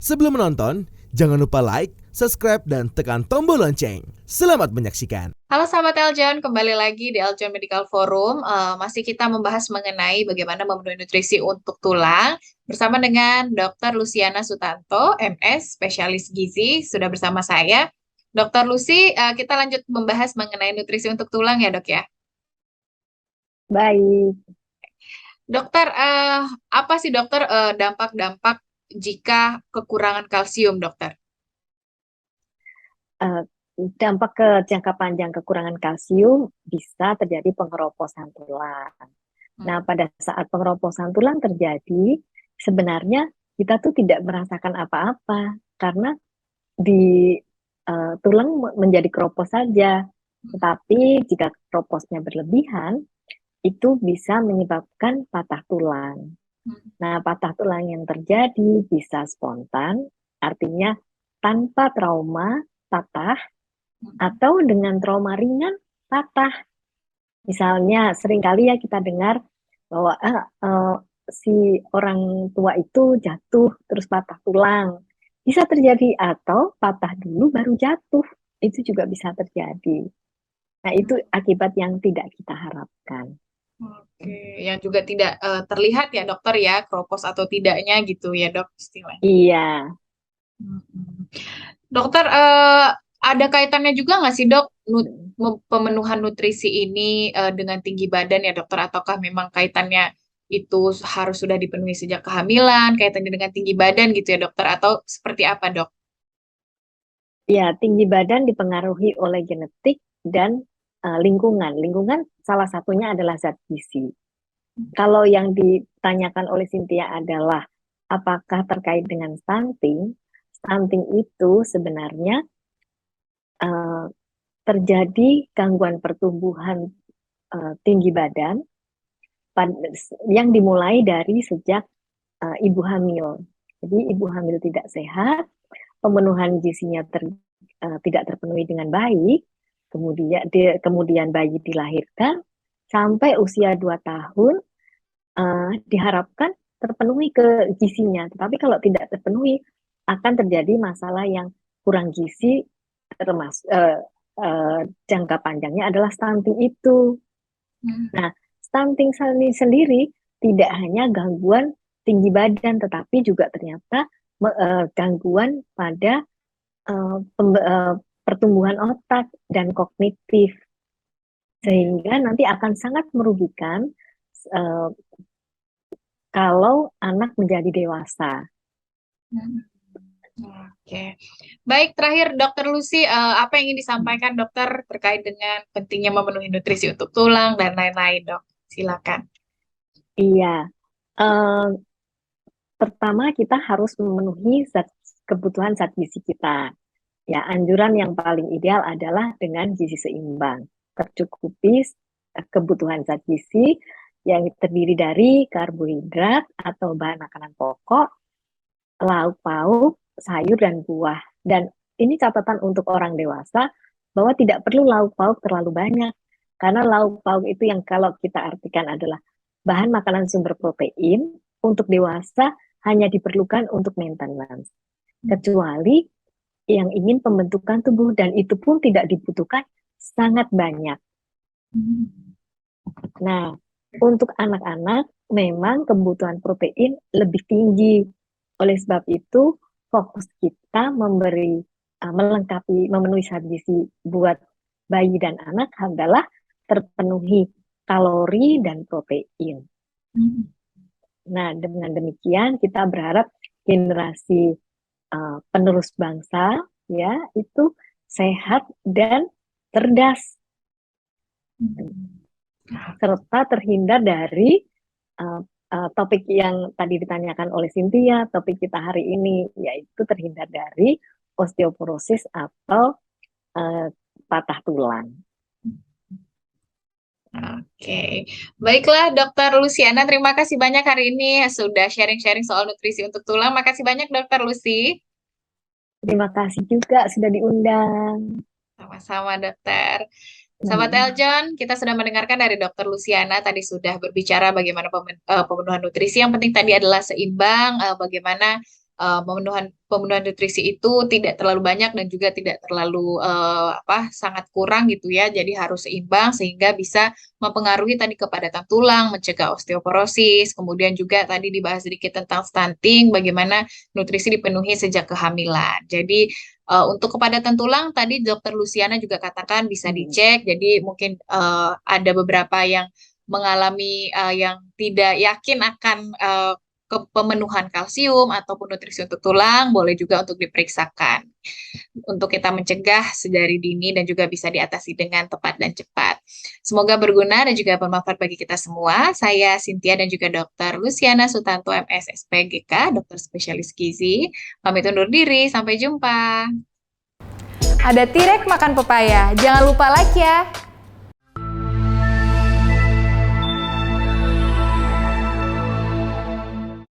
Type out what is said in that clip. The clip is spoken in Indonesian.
Sebelum menonton, jangan lupa like, subscribe, dan tekan tombol lonceng. Selamat menyaksikan. Halo sahabat Eljon, kembali lagi di Eljon Medical Forum. Masih kita membahas mengenai bagaimana memenuhi nutrisi untuk tulang bersama dengan Dr. Luciana Sutanto, MS, spesialis gizi, sudah bersama saya. Dr. Lucy, kita lanjut membahas mengenai nutrisi untuk tulang ya dok ya. Baik, Dokter, apa sih dokter dampak-dampak jika kekurangan kalsium dokter? eh, dampak ke jangka panjang kekurangan kalsium bisa terjadi pengeroposan tulang. Nah, pada saat pengeroposan tulang terjadi, sebenarnya kita tuh tidak merasakan apa-apa karena di tulang menjadi keropos saja. Tetapi jika keroposnya berlebihan, itu bisa menyebabkan patah tulang. Nah, patah tulang yang terjadi bisa spontan, artinya tanpa trauma patah, atau dengan trauma ringan patah. Misalnya seringkali ya kita dengar bahwa si orang tua itu jatuh terus patah tulang. Bisa terjadi, atau patah dulu baru jatuh. Itu juga bisa terjadi. Nah, itu akibat yang tidak kita harapkan. Oke, yang juga tidak terlihat ya dokter ya, keropos atau tidaknya gitu ya dok istilahnya. Iya. Mm-mm. Dokter, ada kaitannya juga nggak sih dok pemenuhan nutrisi ini dengan tinggi badan ya dokter, ataukah memang kaitannya itu harus sudah dipenuhi sejak kehamilan, kaitannya dengan tinggi badan gitu ya dokter, atau seperti apa dok? Ya, tinggi badan dipengaruhi oleh genetik dan lingkungan. Lingkungan salah satunya adalah zat gizi. Kalau yang ditanyakan oleh Cynthia adalah apakah terkait dengan stunting, stunting itu sebenarnya uh, terjadi gangguan pertumbuhan tinggi badan yang dimulai dari sejak ibu hamil. Jadi ibu hamil tidak sehat, pemenuhan gizinya tidak terpenuhi dengan baik, kemudian bayi dilahirkan sampai usia 2 tahun diharapkan terpenuhi ke gizinya. Tetapi kalau tidak terpenuhi akan terjadi masalah yang kurang gizi, termasuk jangka panjangnya adalah stunting itu. Nah, stunting sendiri tidak hanya gangguan tinggi badan, tetapi juga ternyata gangguan pada pertumbuhan otak dan kognitif, sehingga nanti akan sangat merugikan kalau anak menjadi dewasa. Oke, baik, terakhir Dokter Lucy, apa yang ingin disampaikan dokter terkait dengan pentingnya memenuhi nutrisi untuk tulang dan lain-lain dok? Silakan. Iya, eh, pertama kita harus memenuhi kebutuhan zat gizi kita. Ya, anjuran yang paling ideal adalah dengan gizi seimbang, tercukupi kebutuhan zat gizi yang terdiri dari karbohidrat atau bahan makanan pokok, lauk pauk, sayur dan buah. Dan ini catatan untuk orang dewasa bahwa tidak perlu lauk pauk terlalu banyak, karena lauk pauk itu yang kalau kita artikan adalah bahan makanan sumber protein, untuk dewasa hanya diperlukan untuk maintenance. Kecuali yang ingin pembentukan tubuh, dan itu pun tidak dibutuhkan sangat banyak. Nah, untuk anak-anak memang kebutuhan protein lebih tinggi. Oleh sebab itu, fokus kita melengkapi, memenuhi zat gizi buat bayi dan anak adalah terpenuhi kalori dan protein. Nah, dengan demikian kita berharap generasi penerus bangsa ya itu sehat dan cerdas, serta terhindar dari topik yang tadi ditanyakan oleh Cynthia. Topik kita hari ini yaitu terhindar dari osteoporosis atau patah tulang. Oke, baiklah Dokter Luciana, terima kasih banyak hari ini sudah sharing-sharing soal nutrisi untuk tulang. Makasih banyak Dokter Lucy. Terima kasih juga sudah diundang. Sama-sama dokter. Sahabat Eljon, kita sudah mendengarkan dari Dokter Luciana, tadi sudah berbicara bagaimana pemenuhan nutrisi. Yang penting tadi adalah seimbang, bagaimana pemenuhan nutrisi itu tidak terlalu banyak dan juga tidak terlalu sangat kurang gitu ya. Jadi harus seimbang sehingga bisa mempengaruhi tadi kepadatan tulang, mencegah osteoporosis, kemudian juga tadi dibahas sedikit tentang stunting, bagaimana nutrisi dipenuhi sejak kehamilan. Jadi untuk kepadatan tulang tadi Dokter Luciana juga katakan bisa dicek. Jadi mungkin ada beberapa yang mengalami yang tidak yakin akan pemenuhan kalsium ataupun nutrisi untuk tulang, boleh juga untuk diperiksakan. Untuk kita mencegah sedari dini dan juga bisa diatasi dengan tepat dan cepat. Semoga berguna dan juga bermanfaat bagi kita semua. Saya Cynthia dan juga Dr. Luciana Sutanto, MS SPGK, dokter spesialis gizi. Pamit undur diri, sampai jumpa. Ada Tirek makan pepaya, jangan lupa like ya.